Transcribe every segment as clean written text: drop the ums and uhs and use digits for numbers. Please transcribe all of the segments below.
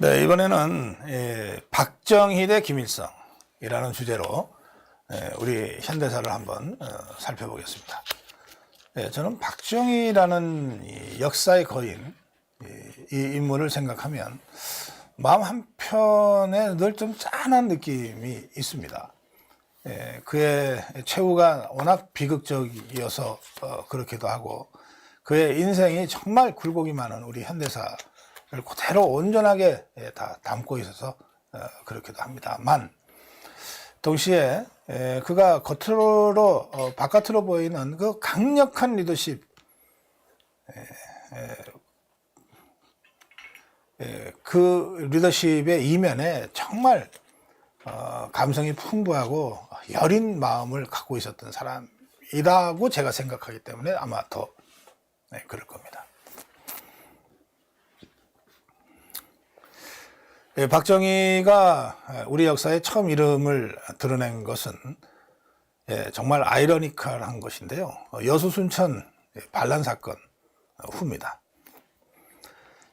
네, 이번에는 박정희 대 김일성이라는 주제로 우리 현대사를 한번 살펴보겠습니다. 저는 박정희라는 이 역사의 거인, 이 인물을 생각하면 마음 한편에 늘 좀 짠한 느낌이 있습니다. 그의 최후가 워낙 비극적이어서 그렇기도 하고, 그의 인생이 정말 굴곡이 많은 우리 현대사를 그대로 온전하게 다 담고 있어서 그렇기도 합니다만, 동시에 그가 겉으로 바깥으로 보이는 그 강력한 리더십, 그 리더십의 이면에 정말 감성이 풍부하고 여린 마음을 갖고 있었던 사람이라고 제가 생각하기 때문에 아마 더 그럴 겁니다. 박정희가 우리 역사에 처음 이름을 드러낸 것은 정말 아이러니컬한 것인데요. 여수순천 반란 사건 후입니다.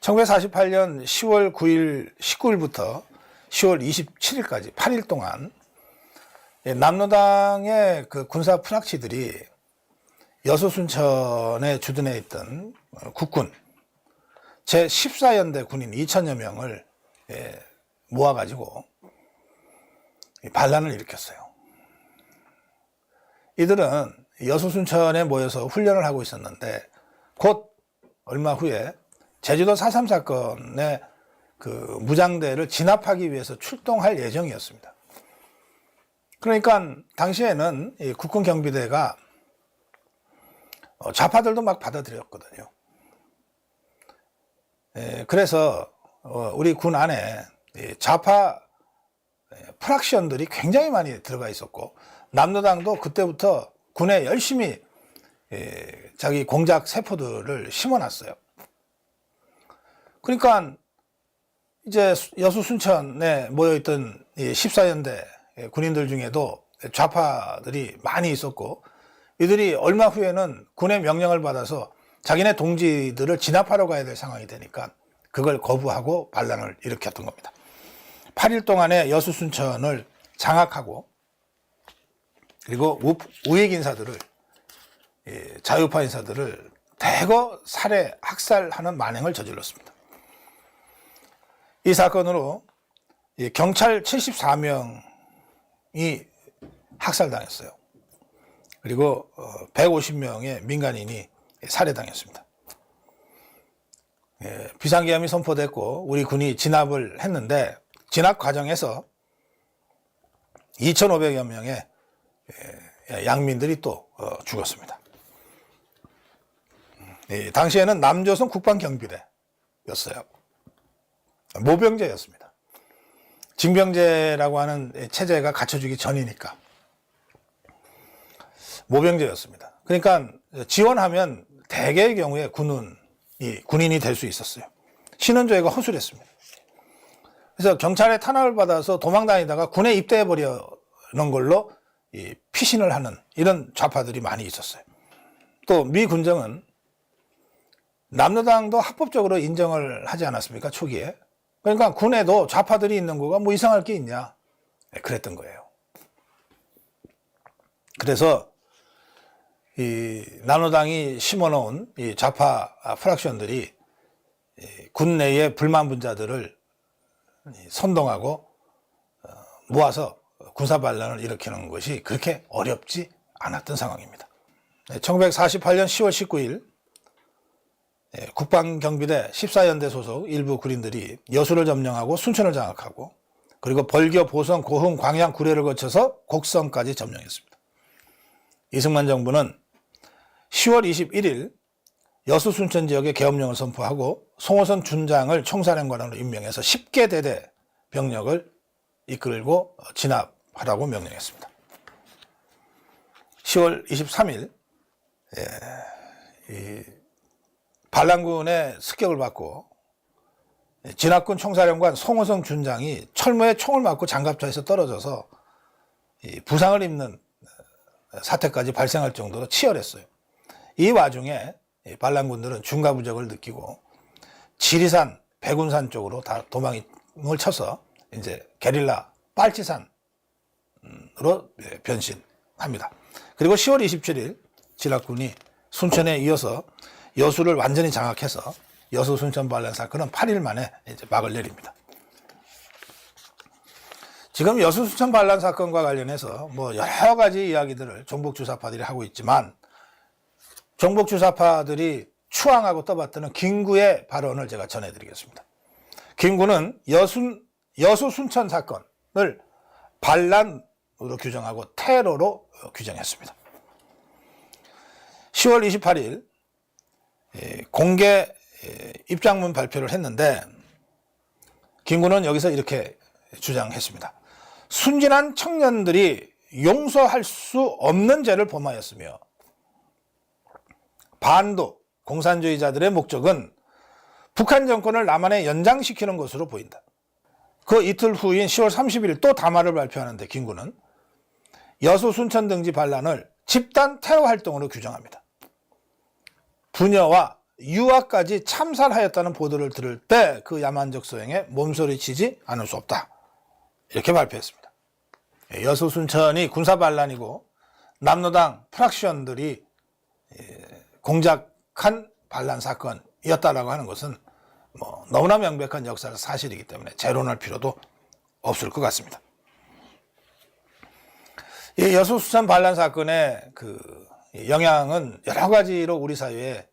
1948년 10월 9일, 19일부터 10월 27일까지 8일 동안 남로당의 그 군사 프락치들이 여수순천에 주둔해 있던 국군 제14연대 군인 2천여 명을 모아가지고 반란을 일으켰어요. 이들은 여수순천에 모여서 훈련을 하고 있었는데 곧 얼마 후에 제주도 4.3 사건의 그 무장대를 진압하기 위해서 출동할 예정이었습니다. 그러니까 당시에는 이 국군 경비대가 좌파들도 막 받아들였거든요. 그래서 우리 군 안에 좌파 프락션들이 굉장히 많이 들어가 있었고, 남로당도 그때부터 군에 열심히 자기 공작 세포들을 심어놨어요. 그러니까 이제 여수 순천에 모여있던 14연대 군인들 중에도 좌파들이 많이 있었고, 이들이 얼마 후에는 군의 명령을 받아서 자기네 동지들을 진압하러 가야 될 상황이 되니까 그걸 거부하고 반란을 일으켰던 겁니다. 8일 동안에 여수 순천을 장악하고, 그리고 우익 인사들을, 자유파 인사들을 대거 살해, 학살하는 만행을 저질렀습니다. 이 사건으로 경찰 74명이 학살당했어요. 그리고 150명의 민간인이 살해당했습니다. 비상계엄이 선포됐고 우리 군이 진압을 했는데, 진압 과정에서 2,500여 명의 양민들이 또 죽었습니다. 당시에는 남조선 국방경비대였어요. 모병제였습니다. 징병제라고 하는 체제가 갖춰주기 전이니까 모병제였습니다. 그러니까 지원하면 대개의 경우에 군인이 될 수 있었어요. 신원조회가 허술했습니다. 그래서 경찰의 탄압을 받아서 도망다니다가 군에 입대해버리는 걸로 피신을 하는 이런 좌파들이 많이 있었어요. 또 미 군정은 남로당도 합법적으로 인정을 하지 않았습니까? 초기에. 그러니까 군에도 좌파들이 있는 거가 뭐 이상할 게 있냐, 그랬던 거예요. 그래서 이 남로당이 심어놓은 이 좌파 프락션들이 군 내의 불만 분자들을 선동하고 모아서 군사반란을 일으키는 것이 그렇게 어렵지 않았던 상황입니다. 1948년 10월 19일 국방경비대 14연대 소속 일부 군인들이 여수를 점령하고 순천을 장악하고, 그리고 벌교, 보성, 고흥, 광양, 구례를 거쳐서 곡성까지 점령했습니다. 이승만 정부는 10월 21일 여수 순천 지역에 계엄령을 선포하고 송호선 준장을 총사령관으로 임명해서 10개 대대 병력을 이끌고 진압하라고 명령했습니다. 10월 23일 반란군의 습격을 받고 진압군 총사령관 송호성 준장이 철모에 총을 맞고 장갑차에서 떨어져서 부상을 입는 사태까지 발생할 정도로 치열했어요. 이 와중에 반란군들은 중과부적을 느끼고 지리산, 백운산 쪽으로 다 도망이 쳐서 이제 게릴라 빨치산으로 변신합니다. 그리고 10월 27일 진락군이 순천에 이어서 여수를 완전히 장악해서 여수 순천 반란 사건은 8일 만에 이제 막을 내립니다. 지금 여수 순천 반란 사건과 관련해서 뭐 여러 가지 이야기들을 종북 주사파들이 하고 있지만, 종북 주사파들이 추앙하고 떠받드는 김구의 발언을 제가 전해드리겠습니다. 김구는 여수 순천 사건을 반란으로 규정하고 테러로 규정했습니다. 10월 28일 공개 입장문 발표를 했는데, 김구는 여기서 이렇게 주장했습니다. 순진한 청년들이 용서할 수 없는 죄를 범하였으며, 반도 공산주의자들의 목적은 북한 정권을 남한에 연장시키는 것으로 보인다. 그 이틀 후인 10월 30일 또 담화를 발표하는데 김구는 여수 순천 등지 반란을 집단 테러 활동으로 규정합니다. 부녀와 유아까지 참살하였다는 보도를 들을 때 그 야만적 소행에 몸소리치지 않을 수 없다. 이렇게 발표했습니다. 여수 순천이 군사 반란이고 남로당 프락시언들이 공작한 반란 사건이었다라고 하는 것은 뭐 너무나 명백한 역사적 사실이기 때문에 재론할 필요도 없을 것 같습니다. 이 여수 순천 반란 사건의 그 영향은 여러 가지로 우리 사회에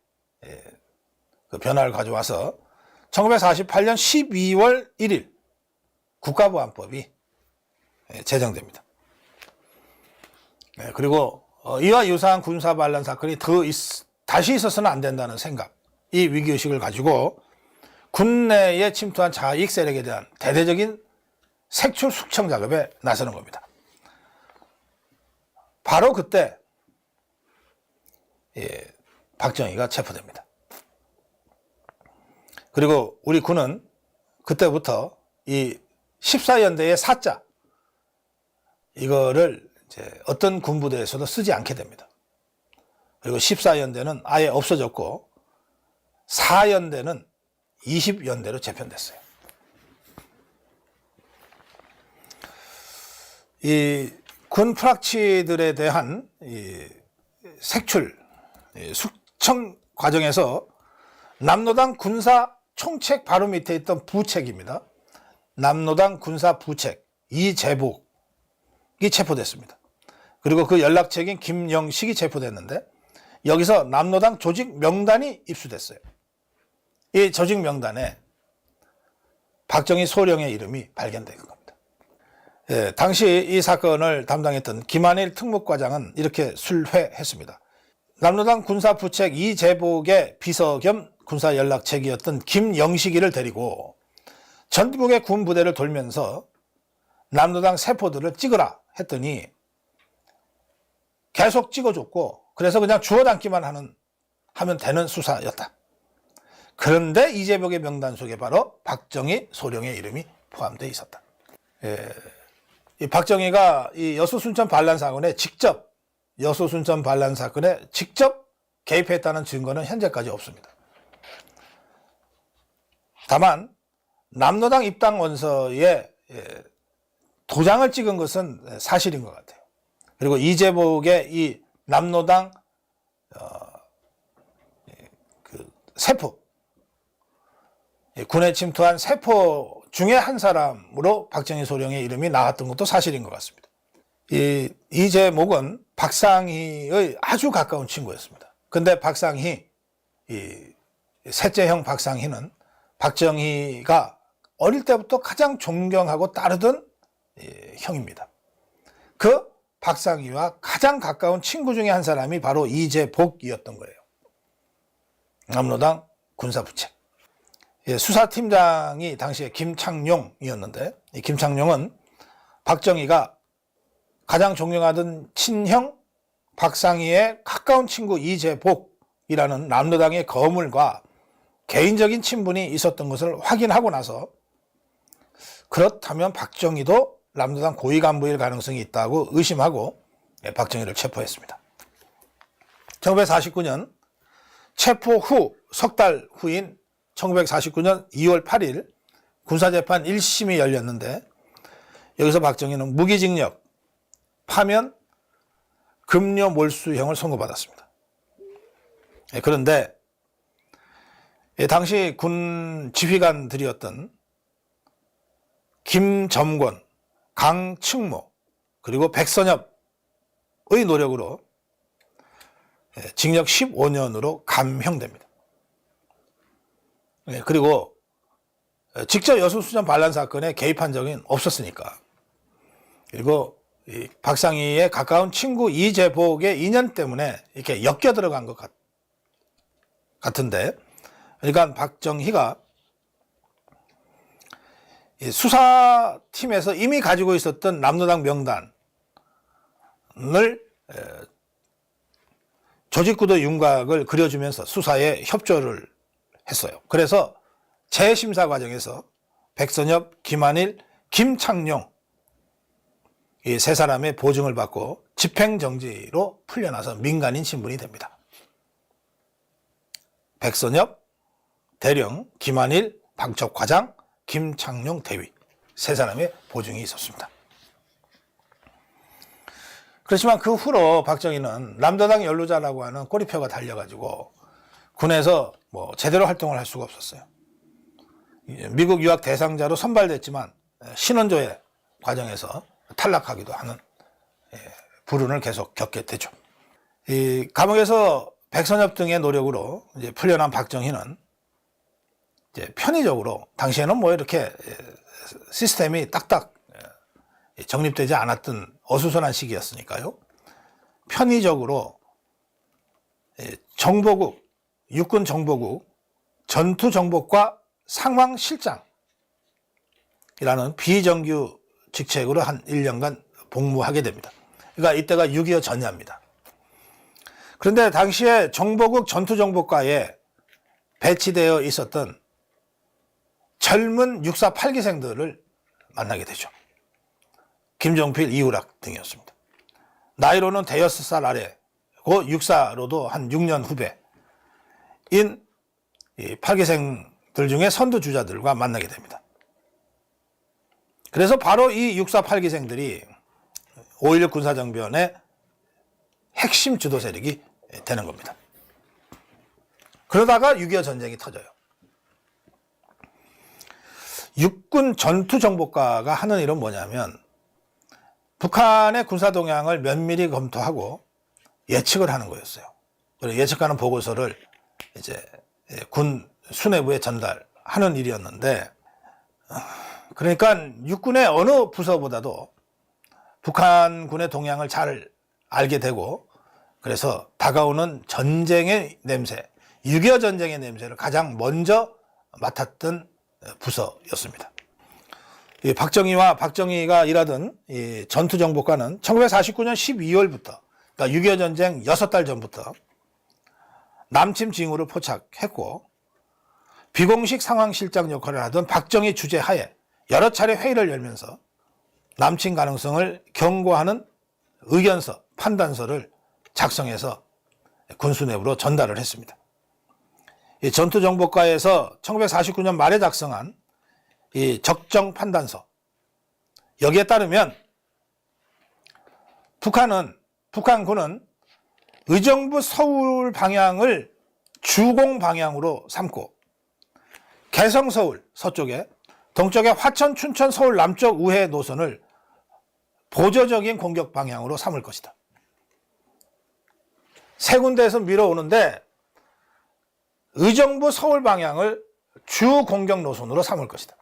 그 변화를 가져와서 1948년 12월 1일 국가보안법이 제정됩니다. 그리고 이와 유사한 군사 반란 사건이 다시 있어서는 안 된다는 생각, 이 위기의식을 가지고 군내에 침투한 자익 세력에 대한 대대적인 색출 숙청 작업에 나서는 겁니다. 바로 그때 박정희가 체포됩니다. 그리고 우리 군은 그때부터 이 14연대의 사자, 이거를 이제 어떤 군부대에서도 쓰지 않게 됩니다. 그리고 14연대는 아예 없어졌고 4연대는 20연대로 재편됐어요. 이 군 프락치들에 대한 이 색출, 숙청 과정에서 남로당 군사 총책 바로 밑에 있던 부책입니다. 남로당 군사 부책 이재복이 체포됐습니다. 그리고 그 연락책인 김영식이 체포됐는데, 여기서 남로당 조직 명단이 입수됐어요. 이 조직 명단에 박정희 소령의 이름이 발견된 겁니다. 당시 이 사건을 담당했던 김한일 특목과장은 이렇게 술회했습니다. 남로당 군사부책 이재복의 비서 겸 군사연락책이었던 김영식이를 데리고 전국의 군부대를 돌면서 남로당 세포들을 찍으라 했더니 계속 찍어줬고, 그래서 그냥 주워 담기만 하면 되는 수사였다. 그런데 이재복의 명단 속에 바로 박정희 소령의 이름이 포함되어 있었다. 이 박정희가 이 여수 순천 반란 사건에 직접 개입했다는 증거는 현재까지 없습니다. 다만 남로당 입당 원서에 도장을 찍은 것은 사실인 것 같아요. 그리고 이재복의 이 남로당 세포, 군에 침투한 세포 중에 한 사람으로 박정희 소령의 이름이 나왔던 것도 사실인 것 같습니다. 이재목은 박상희의 아주 가까운 친구였습니다. 근데 셋째 형 박상희는 박정희가 어릴 때부터 가장 존경하고 따르던 형입니다. 그 박상희와 가장 가까운 친구 중에 한 사람이 바로 이재복이었던 거예요. 남로당 군사부책. 수사팀장이 당시에 김창룡이었는데, 이 김창룡은 박정희가 가장 존경하던 친형 박상희의 가까운 친구 이재복이라는 남로당의 거물과 개인적인 친분이 있었던 것을 확인하고 나서, 그렇다면 박정희도 남로당 고위 간부일 가능성이 있다고 의심하고 박정희를 체포했습니다. 1949년 체포 후 석 달 후인 1949년 2월 8일 군사재판 1심이 열렸는데 여기서 박정희는 무기징역, 파면, 급료 몰수형을 선고받았습니다. 그런데 당시 군 지휘관들이었던 김점권, 강측모, 그리고 백선엽의 노력으로 징역 15년으로 감형됩니다. 그리고 직접 여수수전 반란 사건에 개입한 적은 없었으니까. 그리고 박상희의 가까운 친구 이재복의 인연 때문에 이렇게 엮여 들어간 것 같은데, 그러니까 박정희가 수사팀에서 이미 가지고 있었던 남로당 명단을 조직구도 윤곽을 그려주면서 수사에 협조를 했어요. 그래서 재심사 과정에서 백선엽, 김한일, 김창룡 이 세 사람의 보증을 받고 집행정지로 풀려나서 민간인 신분이 됩니다. 백선엽, 대령, 김한일, 방첩과장, 김창룡 대위 세 사람의 보증이 있었습니다. 그렇지만 그 후로 박정희는 남도당 연루자라고 하는 꼬리표가 달려가지고 군에서 제대로 활동을 할 수가 없었어요. 미국 유학 대상자로 선발됐지만 신원조회 과정에서 탈락하기도 하는 불운을 계속 겪게 되죠. 이 감옥에서 백선엽 등의 노력으로 이제 풀려난 박정희는 이제 편의적으로, 당시에는 이렇게 시스템이 딱딱 정립되지 않았던 어수선한 시기였으니까요. 편의적으로 정보국, 육군 정보국 전투정보과 상황실장이라는 비정규 직책으로 한 1년간 복무하게 됩니다. 그러니까 이때가 6.25 전야입니다. 그런데 당시에 정보국 전투정보과에 배치되어 있었던 젊은 6사 8기생들을 만나게 되죠. 김종필, 이우락 등이었습니다. 나이로는 대여섯 살 아래고 육사로도 한 6년 후배인 이 8기생들 중에 선두주자들과 만나게 됩니다. 그래서 바로 이 6사 8기생들이 5.16 군사정변의 핵심 주도 세력이 되는 겁니다. 그러다가 6.25 전쟁이 터져요. 육군 전투정보과가 하는 일은 뭐냐면 북한의 군사 동향을 면밀히 검토하고 예측을 하는 거였어요. 그리고 예측하는 보고서를 이제 군 수뇌부에 전달하는 일이었는데, 그러니까 육군의 어느 부서보다도 북한군의 동향을 잘 알게 되고, 그래서 다가오는 전쟁의 냄새, 6.25 전쟁의 냄새를 가장 먼저 맡았던 부서였습니다. 이 박정희가 일하던 이 전투정보과는 1949년 12월부터, 그러니까 6.25 전쟁 6달 전부터 남침 징후를 포착했고, 비공식 상황실장 역할을 하던 박정희 주재하에 여러 차례 회의를 열면서 남침 가능성을 경고하는 의견서, 판단서를 작성해서 군수 내부로 전달을 했습니다. 이 전투정보과에서 1949년 말에 작성한 이 적정 판단서, 여기에 따르면 북한군은 의정부 서울 방향을 주공 방향으로 삼고 개성 서울 서쪽에, 동쪽에 화천, 춘천, 서울 남쪽 우회 노선을 보조적인 공격 방향으로 삼을 것이다. 세 군데에서 밀어오는데 의정부 서울 방향을 주 공격 노선으로 삼을 것이다.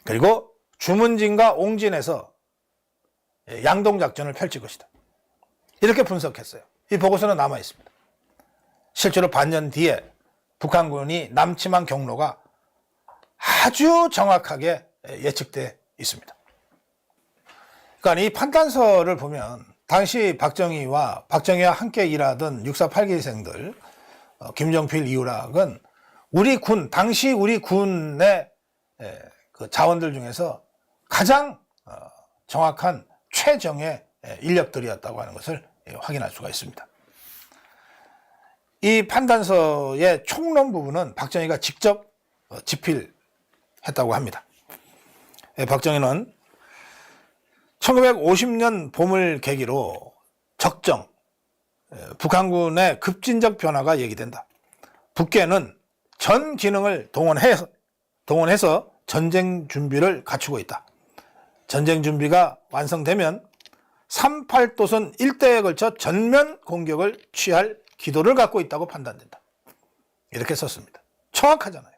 그리고 주문진과 옹진에서 양동작전을 펼칠 것이다. 이렇게 분석했어요. 이 보고서는 남아 있습니다. 실제로 반년 뒤에 북한군이 남침한 경로가 아주 정확하게 예측돼 있습니다. 그러니까 이 판단서를 보면 당시 박정희와 함께 일하던 6사 8기생들, 김종필, 이우락은 당시 우리 군의 그 자원들 중에서 가장 정확한 최정의 인력들이었다고 하는 것을 확인할 수가 있습니다. 이 판단서의 총론 부분은 박정희가 직접 집필을 했다고 합니다. 박정희는 1950년 봄을 계기로 적정, 북한군의 급진적 변화가 얘기된다. 북괴는 전 기능을 동원해서 전쟁 준비를 갖추고 있다. 전쟁 준비가 완성되면 38도선 일대에 걸쳐 전면 공격을 취할 기도를 갖고 있다고 판단된다. 이렇게 썼습니다. 정확하잖아요.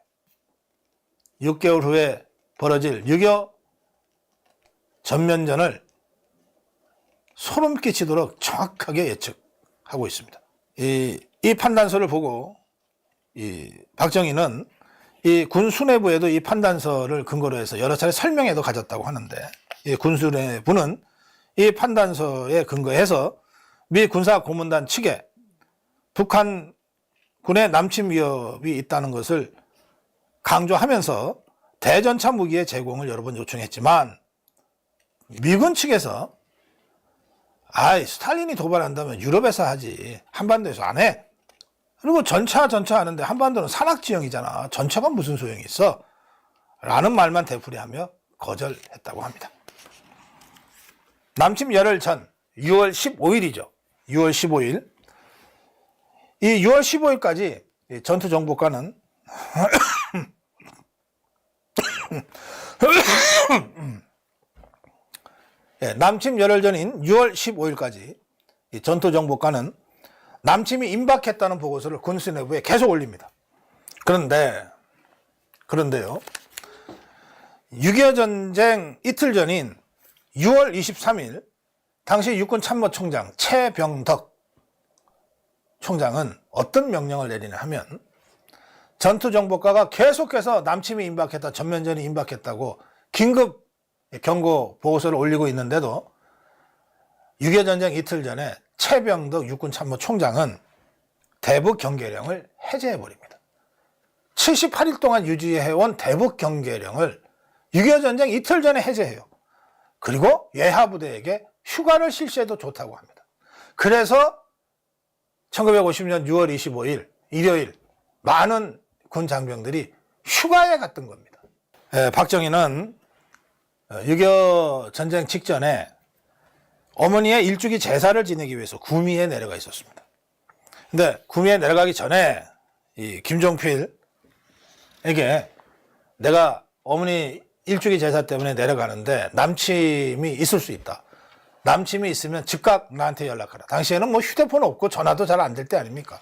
6개월 후에 벌어질 6.25 전면전을 소름 끼치도록 정확하게 예측하고 있습니다. 이 판단서를 보고 박정희는 이 군 수뇌부에도 이 판단서를 근거로 해서 여러 차례 설명회도 가졌다고 하는데, 이 군 수뇌부는 이 판단서에 근거해서 미 군사고문단 측에 북한 군의 남침 위협이 있다는 것을 강조하면서 대전차 무기의 제공을 여러 번 요청했지만, 미군 측에서 스탈린이 도발한다면 유럽에서 하지 한반도에서 안 해. 그리고 전차 하는데 한반도는 산악지형이잖아. 전차가 무슨 소용이 있어? 라는 말만 되풀이하며 거절했다고 합니다. 남침 열흘 전 6월 15일이죠. 6월 15일. 이 6월 15일까지 전투정보과는 남침 열흘 전인 6월 15일까지 전투정보과는 남침이 임박했다는 보고서를 군수 내부에 계속 올립니다. 그런데요, 6.25 전쟁 이틀 전인 6월 23일 당시 육군참모총장 최병덕 총장은 어떤 명령을 내리냐 하면, 전투정보과가 계속해서 남침이 임박했다, 전면전이 임박했다고 긴급 경고 보고서를 올리고 있는데도 6.25 전쟁 이틀 전에 최병덕 육군참모총장은 대북 경계령을 해제해버립니다. 78일 동안 유지해온 대북 경계령을 6.25 전쟁 이틀 전에 해제해요. 그리고 예하부대에게 휴가를 실시해도 좋다고 합니다. 그래서 1950년 6월 25일 일요일 많은 군 장병들이 휴가에 갔던 겁니다. 박정희는 6.25 전쟁 직전에 어머니의 일주기 제사를 지내기 위해서 구미에 내려가 있었습니다. 근데 구미에 내려가기 전에 이 김종필에게 내가 어머니 일주기 제사 때문에 내려가는데 남침이 있을 수 있다. 남침이 있으면 즉각 나한테 연락하라. 당시에는 뭐 휴대폰 없고 전화도 잘 안 될 때 아닙니까?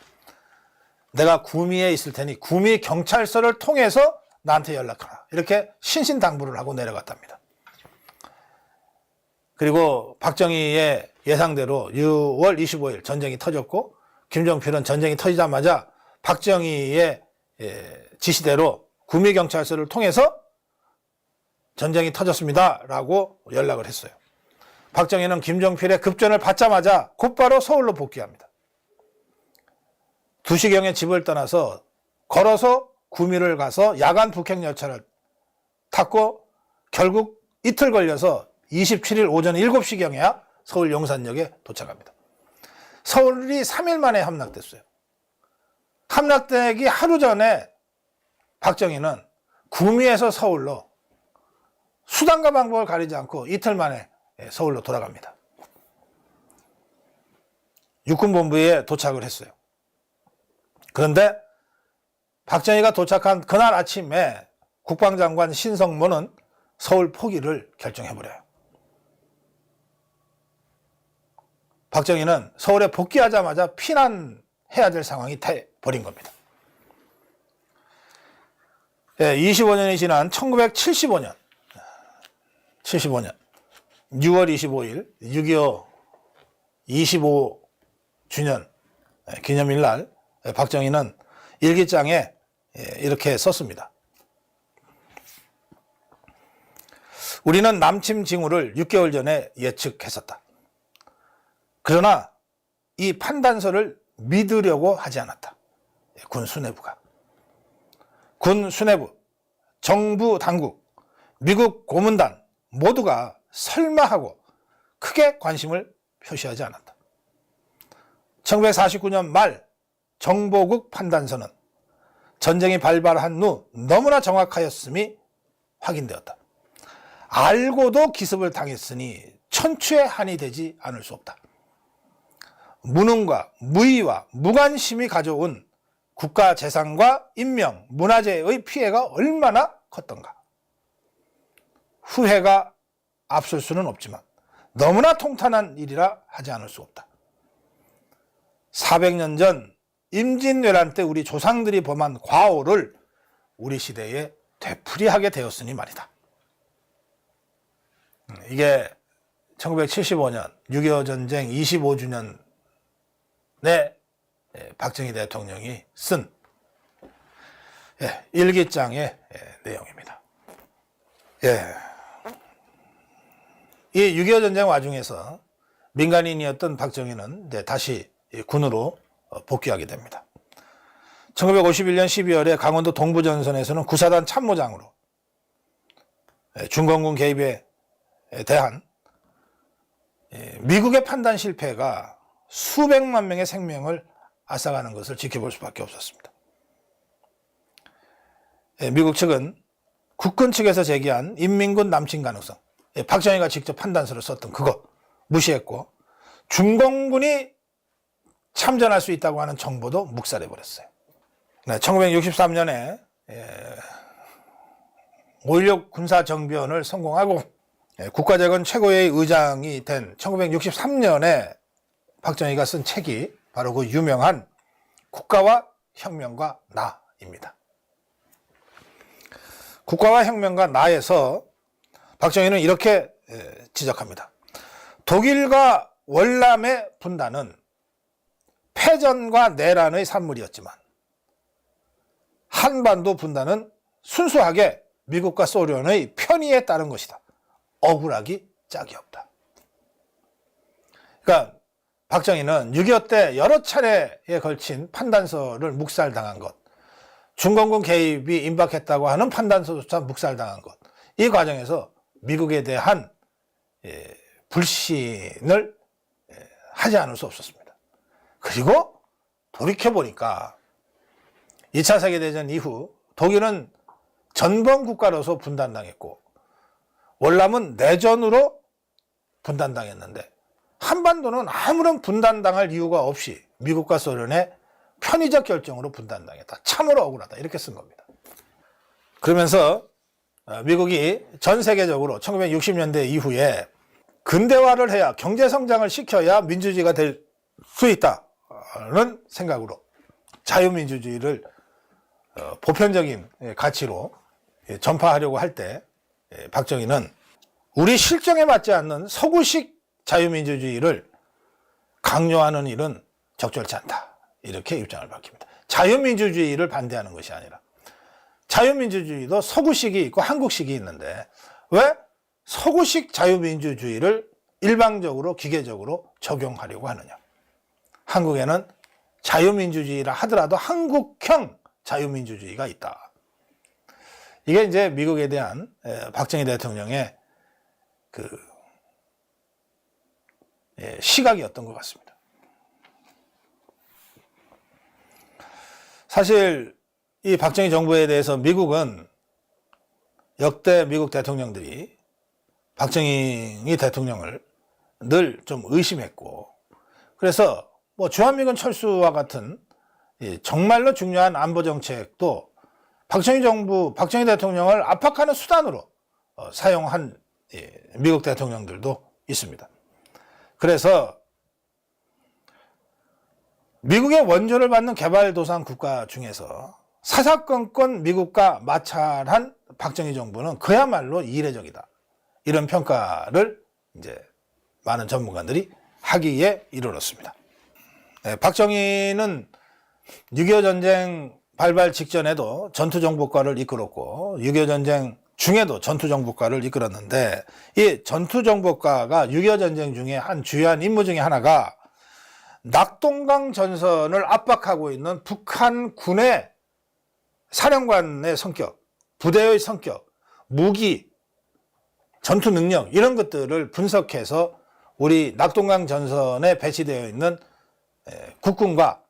내가 구미에 있을 테니 구미 경찰서를 통해서 나한테 연락하라. 이렇게 신신당부를 하고 내려갔답니다. 그리고 박정희의 예상대로 6월 25일 전쟁이 터졌고, 김종필은 전쟁이 터지자마자 박정희의 지시대로 구미경찰서를 통해서 전쟁이 터졌습니다 라고 연락을 했어요. 박정희는 김종필의 급전을 받자마자 곧바로 서울로 복귀합니다. 2시경에 집을 떠나서 걸어서 구미를 가서 야간 북행열차를 탔고, 결국 이틀 걸려서 27일 오전 7시경에야 서울 용산역에 도착합니다. 서울이 3일 만에 함락됐어요. 함락되기 하루 전에 박정희는 구미에서 서울로 수단과 방법을 가리지 않고 이틀 만에 서울로 돌아갑니다. 육군본부에 도착을 했어요. 그런데 박정희가 도착한 그날 아침에 국방장관 신성모는 서울 포기를 결정해버려요. 박정희는 서울에 복귀하자마자 피난해야 될 상황이 돼버린 겁니다. 25년이 지난 1975년 6월 25일 6.25 25주년 기념일 날 박정희는 일기장에 이렇게 썼습니다. 우리는 남침 징후를 6개월 전에 예측했었다. 그러나 이 판단서를 믿으려고 하지 않았다. 군 수뇌부가. 군 수뇌부, 정부 당국, 미국 고문단 모두가 설마하고 크게 관심을 표시하지 않았다. 1949년 말 정보국 판단서는 전쟁이 발발한 후 너무나 정확하였음이 확인되었다. 알고도 기습을 당했으니 천추의 한이 되지 않을 수 없다. 무능과 무의와 무관심이 가져온 국가 재산과 인명, 문화재의 피해가 얼마나 컸던가. 후회가 앞설 수는 없지만 너무나 통탄한 일이라 하지 않을 수 없다. 400년 전 임진왜란 때 우리 조상들이 범한 과오를 우리 시대에 되풀이하게 되었으니 말이다. 이게 1975년 6.25 전쟁 25주년에 박정희 대통령이 쓴 일기장의 내용입니다. 이 6.25 전쟁 와중에서 민간인이었던 박정희는 다시 군으로 복귀하게 됩니다. 1951년 12월에 강원도 동부전선에서는 구사단 참모장으로 중공군 개입에 대한 미국의 판단 실패가 수백만 명의 생명을 앗아가는 것을 지켜볼 수밖에 없었습니다. 미국 측은 국군 측에서 제기한 인민군 남침 가능성, 박정희가 직접 판단서를 썼던 그거 무시했고 중공군이 참전할 수 있다고 하는 정보도 묵살해버렸어요. 1963년에 5.16 군사정변을 성공하고 국가재건 최고회의 의장이 된 1963년에 박정희가 쓴 책이 바로 그 유명한 국가와 혁명과 나입니다. 국가와 혁명과 나에서 박정희는 이렇게 지적합니다. 독일과 월남의 분단은 패전과 내란의 산물이었지만 한반도 분단은 순수하게 미국과 소련의 편의에 따른 것이다. 억울하기 짝이 없다. 그러니까 박정희는 6.25 때 여러 차례에 걸친 판단서를 묵살당한 것, 중공군 개입이 임박했다고 하는 판단서조차 묵살당한 것, 이 과정에서 미국에 대한 불신을 하지 않을 수 없었습니다. 그리고 돌이켜보니까 2차 세계대전 이후 독일은 전범국가로서 분단당했고 월남은 내전으로 분단당했는데 한반도는 아무런 분단당할 이유가 없이 미국과 소련의 편의적 결정으로 분단당했다. 참으로 억울하다. 이렇게 쓴 겁니다. 그러면서 미국이 전 세계적으로 1960년대 이후에 근대화를 해야 경제성장을 시켜야 민주주의가 될 수 있다는 생각으로 자유민주주의를 보편적인 가치로 전파하려고 할 때 박정희는 우리 실정에 맞지 않는 서구식 자유민주주의를 강요하는 일은 적절치 않다. 이렇게 입장을 밝힙니다. 자유민주주의를 반대하는 것이 아니라 자유민주주의도 서구식이 있고 한국식이 있는데 왜 서구식 자유민주주의를 일방적으로 기계적으로 적용하려고 하느냐. 한국에는 자유민주주의라 하더라도 한국형 자유민주주의가 있다. 이게 이제 미국에 대한 박정희 대통령의 그 시각이었던 것 같습니다. 사실 이 박정희 정부에 대해서 미국은 역대 미국 대통령들이 박정희 대통령을 늘 좀 의심했고 그래서 뭐 주한미군 철수와 같은 정말로 중요한 안보 정책도 박정희 정부, 박정희 대통령을 압박하는 수단으로 사용한 미국 대통령들도 있습니다. 그래서 미국의 원조를 받는 개발도상 국가 중에서 사사건건 미국과 마찰한 박정희 정부는 그야말로 이례적이다. 이런 평가를 이제 많은 전문가들이 하기에 이르렀습니다. 박정희는 6.25 전쟁 발발 직전에도 전투정보과를 이끌었고 6.25 전쟁 중에도 전투정보과를 이끌었는데 이 전투정보과가 6.25 전쟁 중에 한 주요한 임무 중에 하나가 낙동강 전선을 압박하고 있는 북한 군의 사령관의 성격, 부대의 성격, 무기, 전투 능력 이런 것들을 분석해서 우리 낙동강 전선에 배치되어 있는 국군과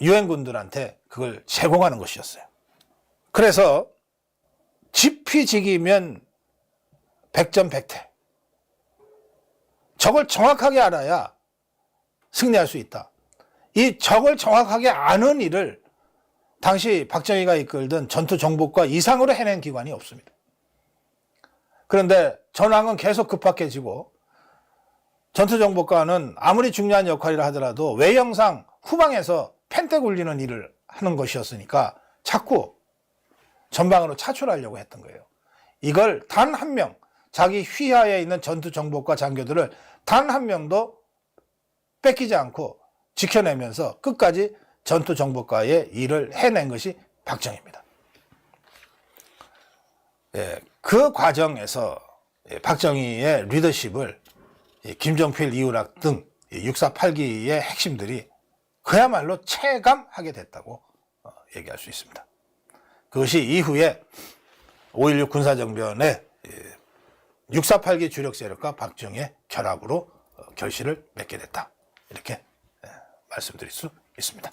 유엔군들한테 그걸 제공하는 것이었어요. 그래서 지피지기면 백전백태. 적을 정확하게 알아야 승리할 수 있다. 이 적을 정확하게 아는 일을 당시 박정희가 이끌던 전투정보과 이상으로 해낸 기관이 없습니다. 그런데 전황은 계속 급박해지고 전투정보과는 아무리 중요한 역할이라 하더라도 외형상 후방에서 펜대 굴리는 일을 하는 것이었으니까 자꾸 전방으로 차출하려고 했던 거예요. 이걸 단 한 명, 자기 휘하에 있는 전투정보과 장교들을 단 한 명도 뺏기지 않고 지켜내면서 끝까지 전투정보과의 일을 해낸 것이 박정희입니다. 그 과정에서 박정희의 리더십을 김종필, 이우락 등 648기의 핵심들이 그야말로 체감하게 됐다고 얘기할 수 있습니다. 그것이 이후에 5.16 군사정변의 648기 주력 세력과 박정희의 결합으로 결실을 맺게 됐다. 이렇게 말씀드릴 수 있습니다.